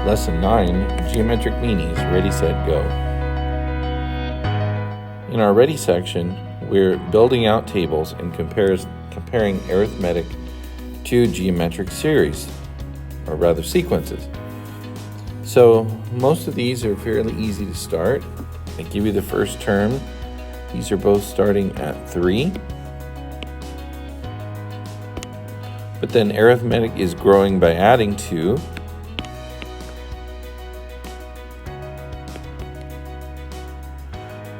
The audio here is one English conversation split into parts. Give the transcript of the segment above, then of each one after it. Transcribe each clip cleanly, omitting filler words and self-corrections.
Lesson 9, Geometric Meanies, Ready, Set, Go. In our Ready section, we're building out tables and comparing arithmetic to geometric series, or rather sequences. So most of these are fairly easy to start. I give you the first term. These are both starting at 3. But then arithmetic is growing by adding 2.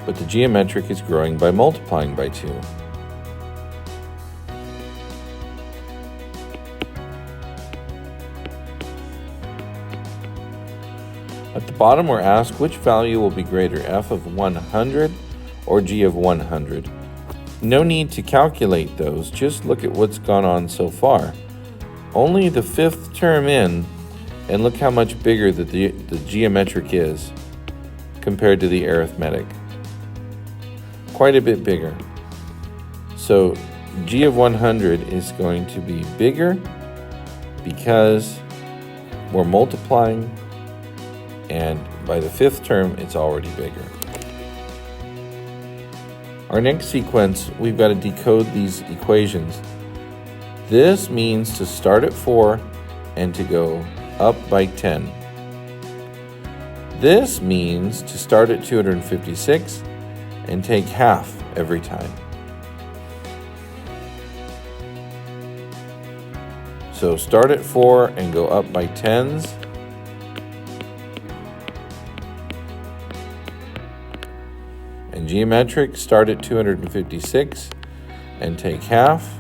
But the geometric is growing by multiplying by 2. At the bottom, we're asked which value will be greater, f of 100 or g of 100. No need to calculate those, just look at what's gone on so far. Only the 5th term in, and look how much bigger the geometric is compared to the arithmetic. Quite a bit bigger. So g of 100 is going to be bigger because we're multiplying, and by the 5th term, it's already bigger. Our next sequence, we've got to decode these equations. This means to start at 4 and to go up by 10. This means to start at 256 and take half every time. So start at 4 and go up by 10s. And geometric, start at 256 and take half,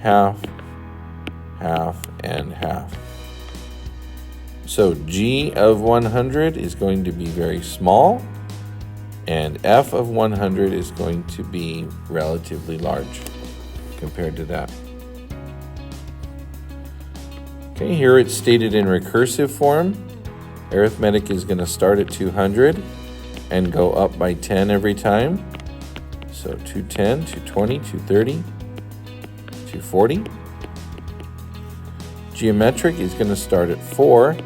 half, half, and half. So g of 100 is going to be very small, and f of 100 is going to be relatively large compared to that. Okay, here it's stated in recursive form. Arithmetic is going to start at 200 and go up by 10 every time. So 210, 220, 230, 240. Geometric is going to start at 4,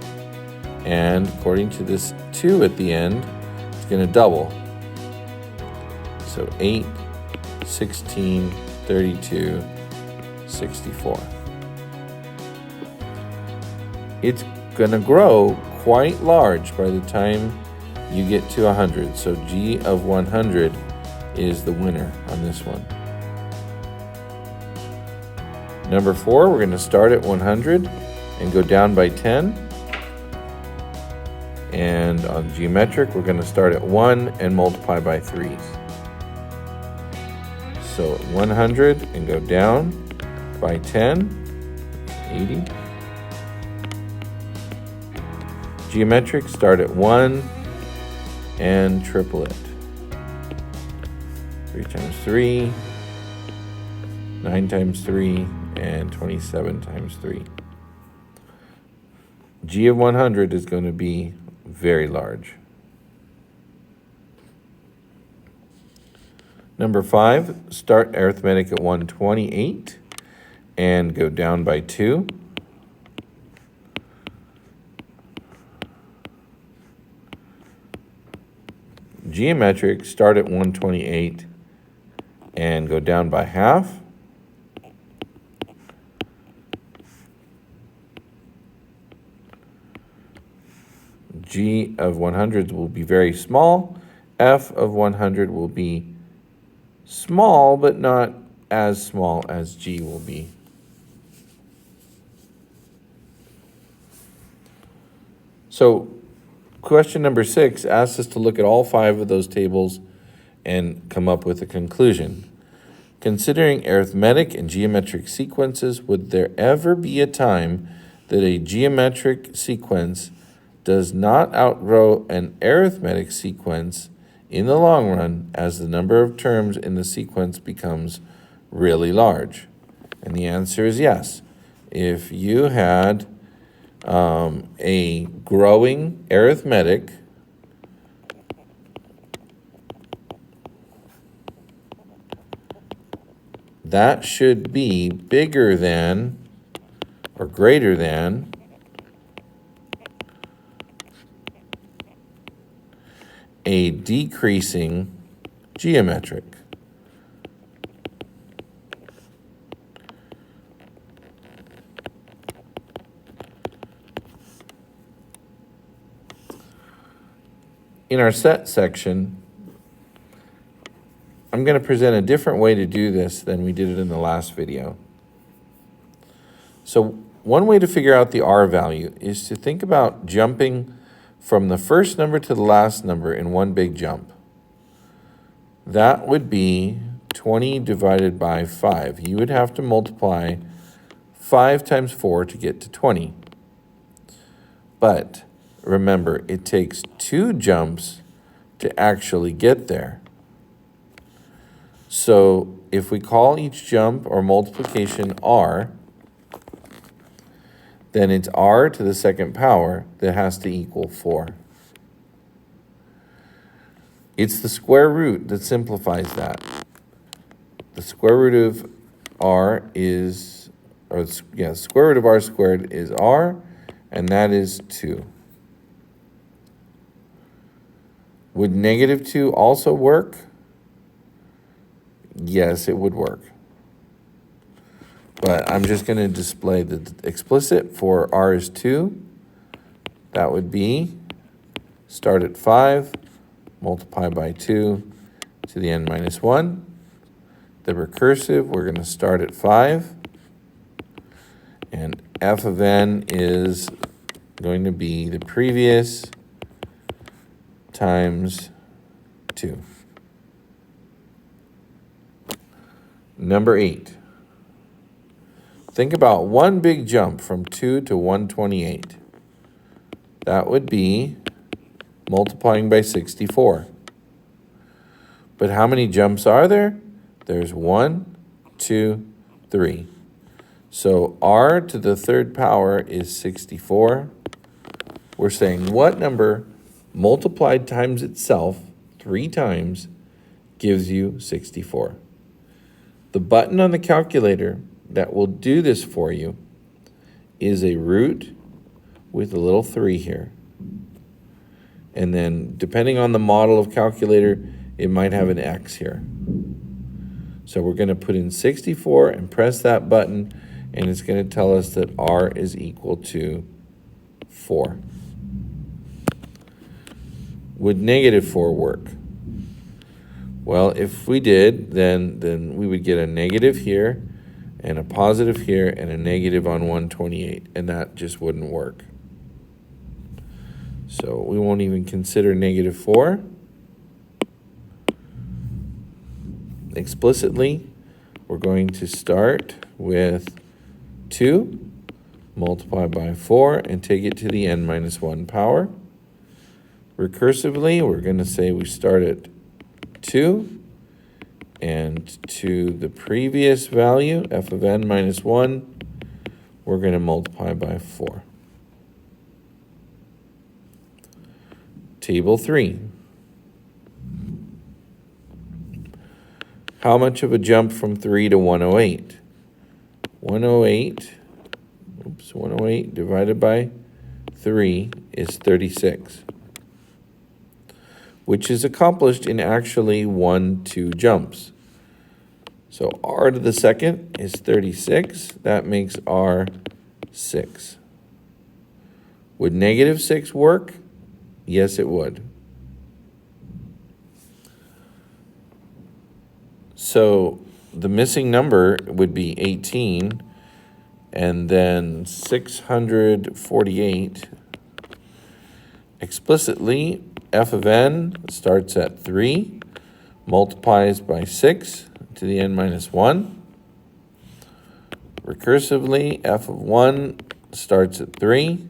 and according to this 2 at the end, it's going to double. So 8, 16, 32, 64. It's going to grow quite large by the time you get to 100. So g of 100 is the winner on this one. Number 4, we're going to start at 100 and go down by 10. And on geometric, we're going to start at 1 and multiply by 3s. So 100 and go down by 10, 80. Geometric, start at 1 and triple it. 3 times 3, 9 times 3, and 27 times 3. G of 100 is going to be very large. Number 5, start arithmetic at 128 and go down by 2. Geometric, start at 128 and go down by half. G of 100 will be very small. F of 100 will be small, but not as small as G will be. So question number 6 asks us to look at all 5 of those tables and come up with a conclusion. Considering arithmetic and geometric sequences, would there ever be a time that a geometric sequence does not outgrow an arithmetic sequence in the long run as the number of terms in the sequence becomes really large? And the answer is yes. If you had a growing arithmetic that should be bigger than or greater than a decreasing geometric. In our set section, I'm going to present a different way to do this than we did it in the last video. So one way to figure out the R value is to think about jumping from the first number to the last number in one big jump. That would be 20 divided by 5. You would have to multiply 5 times 4 to get to 20. But remember, it takes 2 jumps to actually get there. So if we call each jump or multiplication R, then it's R to the second power that has to equal 4. It's the square root that simplifies that. The square root of R is, square root of R squared is R, and that is 2. Would negative 2 also work? Yes, it would work. But I'm just going to display the explicit for R is 2. That would be start at 5, multiply by 2 to the n minus 1. The recursive, we're going to start at 5. And f of n is going to be the previous times 2. Number 8. Think about one big jump from 2 to 128. That would be multiplying by 64. But how many jumps are there? There's 1, 2, 3. So R to the third power is 64. We're saying what number multiplied times itself 3 times gives you 64. The button on the calculator that will do this for you is a root with a little 3 here. And then depending on the model of calculator, it might have an X here. So we're going to put in 64 and press that button, and it's going to tell us that R is equal to 4. Would negative 4 work? Well, if we did, then we would get a negative here, and a positive here, and a negative on 128, and that just wouldn't work. So we won't even consider negative 4. Explicitly, we're going to start with 2, multiply by 4, and take it to the n minus 1 power. Recursively, we're going to say we start at 2, and to the previous value, f of n minus 1, we're going to multiply by 4. Table 3. How much of a jump from 3 to 108? 108 divided by 3 is 36, which is accomplished in actually 2 jumps. So R to the second is 36. That makes R 6. Would negative 6 work? Yes, it would. So the missing number would be 18, and then 648. Explicitly, f of n starts at 3, multiplies by 6 to the n minus 1. Recursively, f of 1 starts at 3.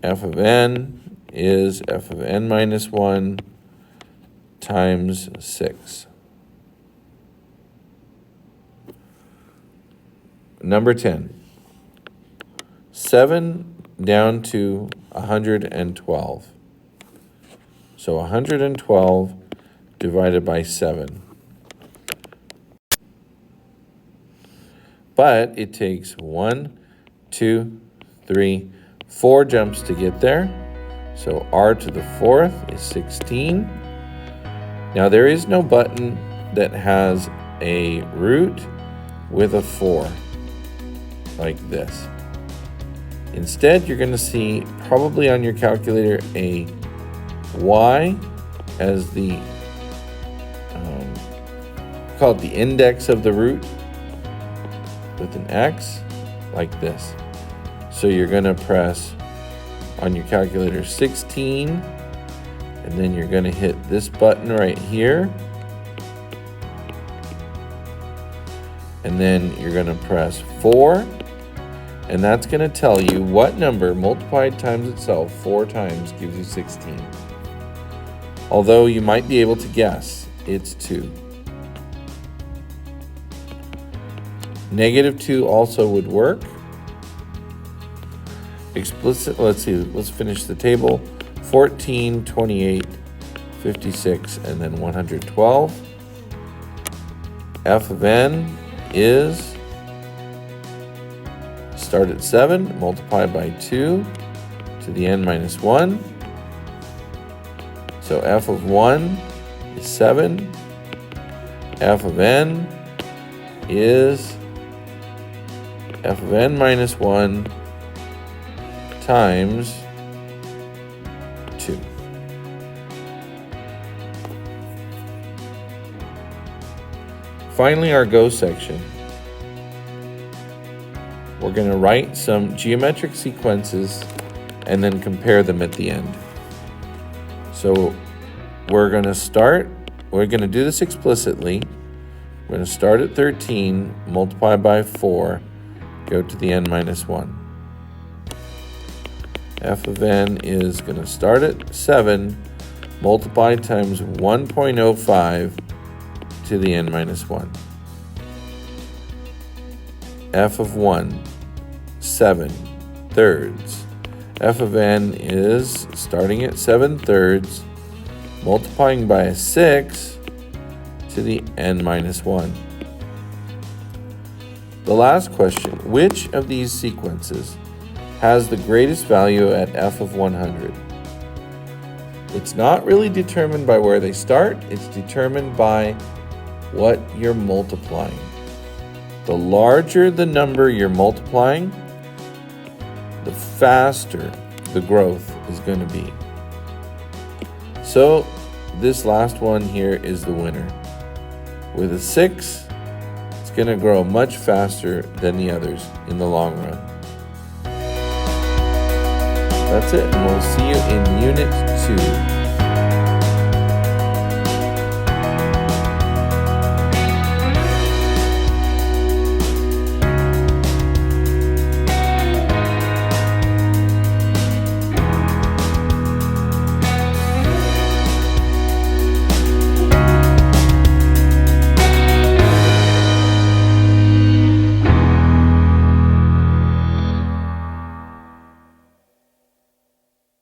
F of n is f of n minus 1 times 6. Number 10. 7 down to 112. So 112 divided by 7. But it takes 1, 2, 3, 4 jumps to get there. So r to the 4th is 16. Now there is no button that has a root with a 4 like this. Instead, you're going to see probably on your calculator a y as the call it the index of the root with an x like this. So you're going to press on your calculator 16, and then you're going to hit this button right here, and then you're going to press 4, and that's going to tell you what number multiplied times itself 4 times gives you 16. Although you might be able to guess, it's 2. -2 also would work. Explicit, let's see, let's finish the table. 14, 28, 56, and then 112. F of n is, start at 7, multiply by 2 to the n minus 1. So f of 1 is 7. F of n is f of n minus 1 times 2. Finally, our go section. We're going to write some geometric sequences and then compare them at the end. So we're going to do this explicitly. We're going to start at 13, multiply by 4, go to the n minus 1. F of n is going to start at 7, multiply times 1.05 to the n minus 1. F of 1, 7 thirds. F of n is starting at 7 thirds, multiplying by a 6 to the n minus 1. The last question, which of these sequences has the greatest value at f of 100? It's not really determined by where they start, it's determined by what you're multiplying. The larger the number you're multiplying, the faster the growth is going to be. So this last one here is the winner. With a 6, it's going to grow much faster than the others in the long run. That's it, and we'll see you in Unit 2.